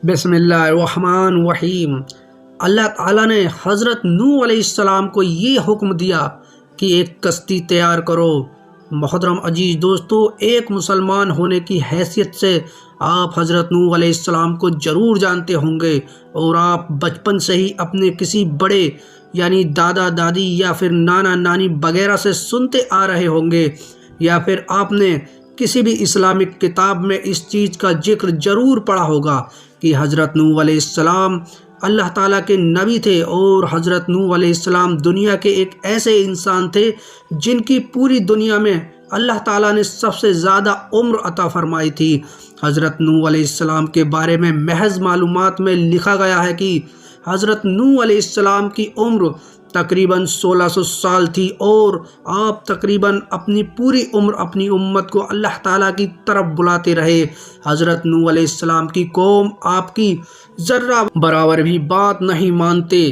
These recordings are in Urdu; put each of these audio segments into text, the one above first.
بسم اللہ الرحمن الرحیم۔ اللہ تعالیٰ نے حضرت نوح علیہ السلام کو یہ حکم دیا کہ ایک کشتی تیار کرو۔ محترم عزیز دوستو، ایک مسلمان ہونے کی حیثیت سے آپ حضرت نوح علیہ السلام کو ضرور جانتے ہوں گے، اور آپ بچپن سے ہی اپنے کسی بڑے یعنی دادا دادی یا پھر نانا نانی وغیرہ سے سنتے آ رہے ہوں گے، یا پھر آپ نے کسی بھی اسلامک کتاب میں اس چیز کا ذکر ضرور پڑھا ہوگا کہ حضرت نوح علیہ السلام اللہ تعالیٰ کے نبی تھے، اور حضرت نوح علیہ السلام دنیا کے ایک ایسے انسان تھے جن کی پوری دنیا میں اللہ تعالیٰ نے سب سے زیادہ عمر عطا فرمائی تھی۔ حضرت نوح علیہ السلام کے بارے میں محض معلومات میں لکھا گیا ہے کہ حضرت نوح علیہ السلام کی عمر تقریباً 1600 سال تھی، اور آپ تقریباً اپنی پوری عمر اپنی امت کو اللہ تعالیٰ کی طرف بلاتے رہے۔ حضرت نوح علیہ السلام کی قوم آپ کی ذرہ برابر بھی بات نہیں مانتے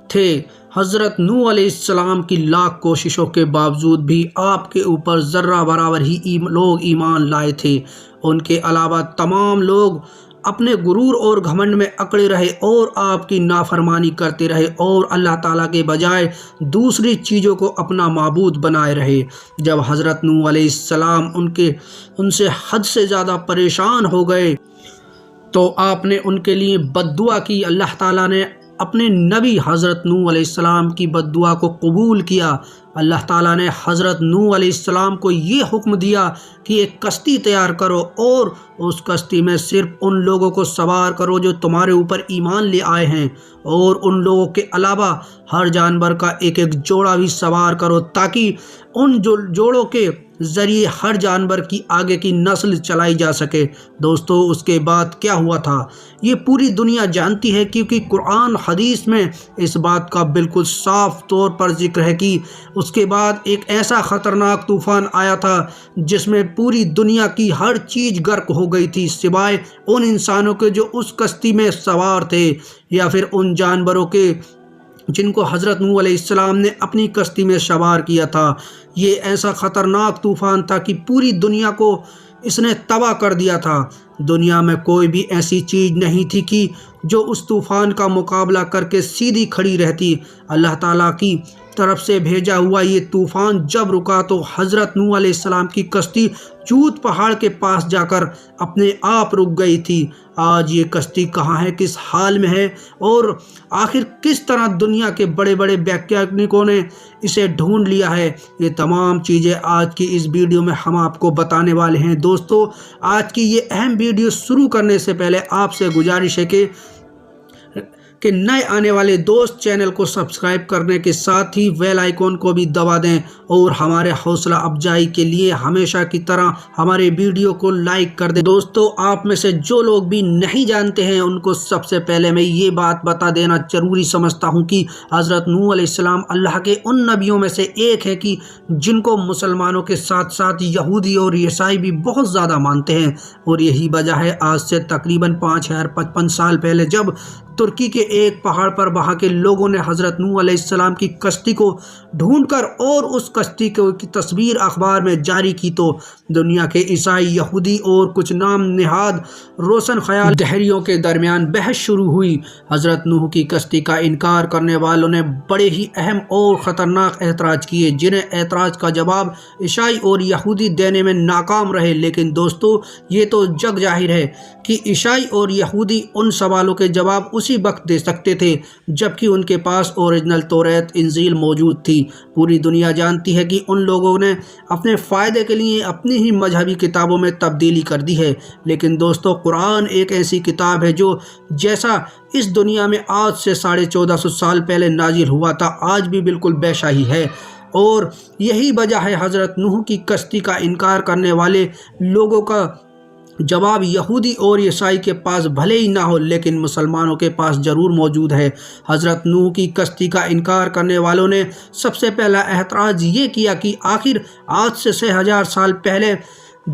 تھے۔ حضرت نوح علیہ السلام کی لاکھ کوششوں کے باوجود بھی آپ کے اوپر ذرہ برابر ہی لوگ ایمان لائے تھے۔ ان کے علاوہ تمام لوگ اپنے غرور اور گھمنڈ میں اکڑے رہے اور آپ کی نافرمانی کرتے رہے، اور اللہ تعالیٰ کے بجائے دوسری چیزوں کو اپنا معبود بنائے رہے۔ جب حضرت نوح علیہ السلام ان سے حد سے زیادہ پریشان ہو گئے تو آپ نے ان کے لیے بد دعا کی۔ اللہ تعالیٰ نے اپنے نبی حضرت نوح علیہ السلام کی بد دعا کو قبول کیا۔ اللہ تعالیٰ نے حضرت نوح علیہ السلام کو یہ حکم دیا کہ ایک کشتی تیار کرو، اور اس کشتی میں صرف ان لوگوں کو سوار کرو جو تمہارے اوپر ایمان لے آئے ہیں، اور ان لوگوں کے علاوہ ہر جانور کا ایک ایک جوڑا بھی سوار کرو، تاکہ ان جوڑوں کے ذریعے ہر جانور کی آگے کی نسل چلائی جا سکے۔ دوستو، اس کے بعد کیا ہوا تھا یہ پوری دنیا جانتی ہے، کیونکہ قرآن حدیث میں اس بات کا بالکل صاف طور پر ذکر ہے کہ اس کے بعد ایک ایسا خطرناک طوفان آیا تھا جس میں پوری دنیا کی ہر چیز غرق ہو گئی تھی، سوائے ان انسانوں کے جو اس کشتی میں سوار تھے، یا پھر ان جانوروں کے جن کو حضرت نوح علیہ السلام نے اپنی کشتی میں سوار کیا تھا۔ یہ ایسا خطرناک طوفان تھا کہ پوری دنیا کو اس نے تباہ کر دیا تھا۔ دنیا میں کوئی بھی ایسی چیز نہیں تھی کہ جو اس طوفان کا مقابلہ کر کے سیدھی کھڑی رہتی۔ اللہ تعالیٰ کی طرف سے بھیجا ہوا یہ طوفان جب رکا تو حضرت نوح علیہ السلام کی کشتی جوت پہاڑ کے پاس جا کر اپنے آپ رک گئی تھی۔ آج یہ کشتی کہاں ہے، کس حال میں ہے، اور آخر کس طرح دنیا کے بڑے بڑے ویگیانکوں نے اسے ڈھونڈ لیا ہے، یہ تمام چیزیں آج کی اس ویڈیو میں ہم آپ کو بتانے والے ہیں۔ دوستو، آج کی یہ اہم ویڈیو شروع کرنے سے پہلے آپ سے گزارش ہے کہ نئے آنے والے دوست چینل کو سبسکرائب کرنے کے ساتھ ہی بیل آئیکن کو بھی دبا دیں، اور ہمارے حوصلہ افزائی کے لیے ہمیشہ کی طرح ہمارے ویڈیو کو لائک کر دیں۔ دوستو، آپ میں سے جو لوگ بھی نہیں جانتے ہیں ان کو سب سے پہلے میں یہ بات بتا دینا ضروری سمجھتا ہوں کہ حضرت نوح علیہ السلام اللہ کے ان نبیوں میں سے ایک ہے کہ جن کو مسلمانوں کے ساتھ ساتھ یہودی اور عیسائی بھی بہت زیادہ مانتے ہیں، اور یہی وجہ ہے آج سے تقریباً 5055 سال پہلے جب ترکی کے ایک پہاڑ پر وہاں کے لوگوں نے حضرت نوح علیہ السلام کی کشتی کو ڈھونڈ کر اور اس کشتی کی تصویر اخبار میں جاری کی، تو دنیا کے عیسائی، یہودی اور کچھ نام نہاد روشن خیال دہریوں کے درمیان بحث شروع ہوئی۔ حضرت نوح کی کشتی کا انکار کرنے والوں نے بڑے ہی اہم اور خطرناک اعتراض کیے، جنہیں اعتراض کا جواب عیسائی اور یہودی دینے میں ناکام رہے۔ لیکن دوستو، یہ تو جگ ظاہر ہے کہ عیسائی اور یہودی ان سوالوں کے جواب اسی وقت دے سکتے تھے جبکہ ان کے پاس اوریجنل توریت انجیل موجود تھی۔ پوری دنیا جانتی ہے کہ ان لوگوں نے اپنے فائدے کے لیے اپنی ہی مذہبی کتابوں میں تبدیلی کر دی ہے، لیکن دوستو، قرآن ایک ایسی کتاب ہے جو جیسا اس دنیا میں آج سے 1450 سال پہلے نازل ہوا تھا، آج بھی بالکل ویسا ہی ہے۔ اور یہی وجہ ہے حضرت نوح کی کشتی کا انکار کرنے والے لوگوں کا جواب یہودی اور عیسائی کے پاس بھلے ہی نہ ہو لیکن مسلمانوں کے پاس ضرور موجود ہے۔ حضرت نوح کی کشتی کا انکار کرنے والوں نے سب سے پہلا اعتراض یہ کیا کہ آخر آج سے 6000 سال پہلے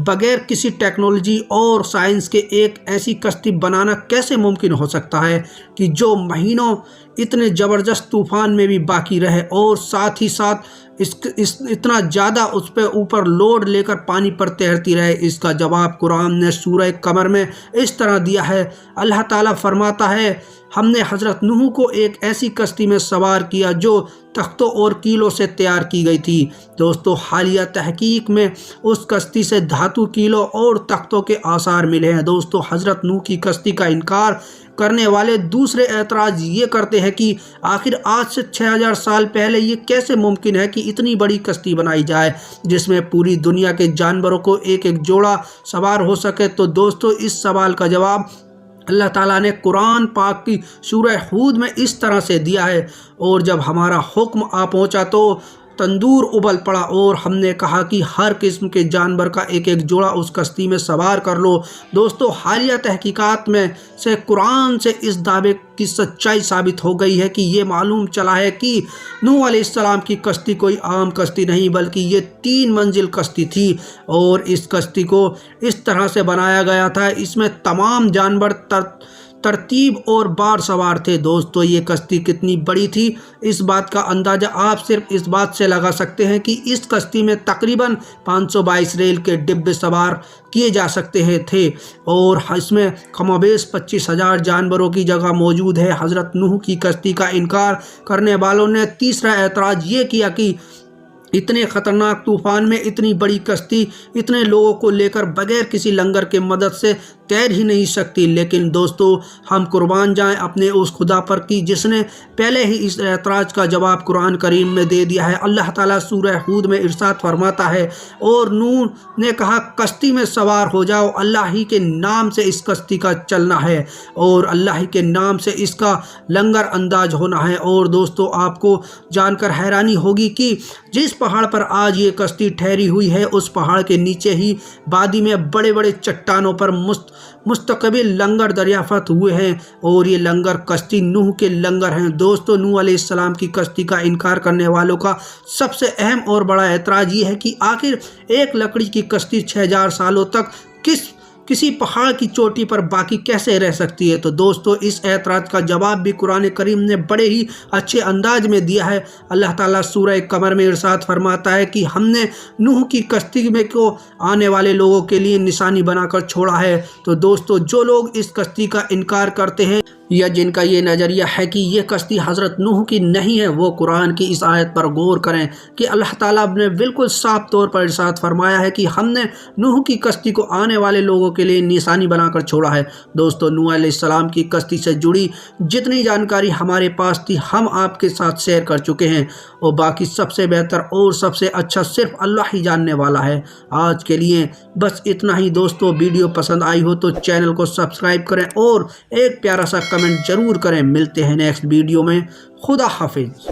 بغیر کسی ٹیکنالوجی اور سائنس کے ایک ایسی کشتی بنانا کیسے ممکن ہو سکتا ہے کہ جو مہینوں اتنے زبردست طوفان میں بھی باقی رہے، اور ساتھ ہی ساتھ اتنا زیادہ اس پہ اوپر لوڈ لے کر پانی پر تیرتی رہے؟ اس کا جواب قرآن نے سورہ قمر میں اس طرح دیا ہے۔ اللہ تعالیٰ فرماتا ہے ہم نے حضرت نوح کو ایک ایسی کشتی میں سوار کیا جو تختوں اور کیلوں سے تیار کی گئی تھی۔ دوستو حالیہ تحقیق میں اس کشتی سے دھاتو کیلوں اور تختوں کے آثار ملے ہیں۔ دوستو حضرت نوح کی کشتی کا انکار کرنے والے دوسرے اعتراض یہ کرتے ہیں کہ آخر آج سے 6000 سال پہلے یہ کیسے ممکن ہے کہ اتنی بڑی کشتی بنائی جائے جس میں پوری دنیا کے جانوروں کو ایک ایک جوڑا سوار ہو سکے؟ تو دوستو اس سوال کا جواب اللہ تعالیٰ نے قرآن پاک کی سورہ ہود میں اس طرح سے دیا ہے، اور جب ہمارا حکم آ پہنچا تو تندور ابل پڑا اور ہم نے کہا کہ ہر قسم کے جانور کا ایک ایک جوڑا اس کشتی میں سوار کر لو۔ دوستو حالیہ تحقیقات میں سے قرآن سے اس دعوے کی سچائی ثابت ہو گئی ہے کہ یہ معلوم چلا ہے کہ نوح علیہ السلام کی کشتی کوئی عام کشتی نہیں بلکہ یہ 3 منزل کشتی تھی، اور اس کشتی کو اس طرح سے بنایا گیا تھا اس میں تمام جانور ترتیب اور بار سوار تھے۔ دوستو یہ کشتی کتنی بڑی تھی اس بات کا اندازہ آپ صرف اس بات سے لگا سکتے ہیں کہ اس کشتی میں تقریباً 522 ریل کے ڈبے سوار کیے جا سکتے تھے، اور اس میں کم و بیش 25,000 جانوروں کی جگہ موجود ہے۔ حضرت نوح کی کشتی کا انکار کرنے والوں نے تیسرا اعتراض یہ کیا کہ اتنے خطرناک طوفان میں اتنی بڑی کشتی اتنے لوگوں کو لے کر بغیر کسی لنگر کے مدد سے تیر ہی نہیں سکتی۔ لیکن دوستو ہم قربان جائیں اپنے اس خدا پر کی جس نے پہلے ہی اس اعتراض کا جواب قرآن کریم میں دے دیا ہے۔ اللہ تعالیٰ سورہ ہود میں ارشاد فرماتا ہے اور نوح نے کہا کشتی میں سوار ہو جاؤ، اللہ ہی کے نام سے اس کشتی کا چلنا ہے اور اللہ ہی کے نام سے اس کا لنگر انداز ہونا ہے۔ اور دوستو آپ کو جان کر حیرانی ہوگی کہ جس پہاڑ پر آج یہ کشتی ٹھہری ہوئی ہے اس پہاڑ کے نیچے ہی وادی میں بڑے بڑے چٹانوں پر مستقبل لنگر دریافت ہوئے ہیں، اور یہ لنگر کشتی نوح کے لنگر ہیں۔ دوستو نوح علیہ السلام کی کشتی کا انکار کرنے والوں کا سب سے اہم اور بڑا اعتراض یہ ہے کہ آخر ایک لکڑی کی کشتی 6000 سالوں تک کسی پہاڑ کی چوٹی پر باقی کیسے رہ سکتی ہے؟ تو دوستو اس اعتراض کا جواب بھی قرآن کریم نے بڑے ہی اچھے انداز میں دیا ہے۔ اللہ تعالیٰ سورہ قمر میں ارشاد فرماتا ہے کہ ہم نے نوح کی کشتی میں کو آنے والے لوگوں کے لیے نشانی بنا کر چھوڑا ہے۔ تو دوستو جو لوگ اس کشتی کا انکار کرتے ہیں یا جن کا یہ نظریہ ہے کہ یہ کشتی حضرت نوح کی نہیں ہے، وہ قرآن کی اس آیت پر غور کریں کہ اللہ تعالیٰ نے بالکل صاف طور پر ارشاد فرمایا ہے کہ ہم نے نوح کی کشتی کو آنے والے لوگوں کے لیے نشانی بنا کر چھوڑا ہے۔ دوستو نوح علیہ السلام کی کشتی سے جڑی جتنی جانکاری ہمارے پاس تھی ہم آپ کے ساتھ شیئر کر چکے ہیں، اور باقی سب سے بہتر اور سب سے اچھا صرف اللہ ہی جاننے والا ہے۔ آج کے لیے بس اتنا ہی دوستو، ویڈیو پسند آئی ہو تو چینل کو سبسکرائب کریں اور ایک پیارا سا کمنٹ ضرور کریں۔ ملتے ہیں نیکسٹ ویڈیو میں۔ خدا حافظ۔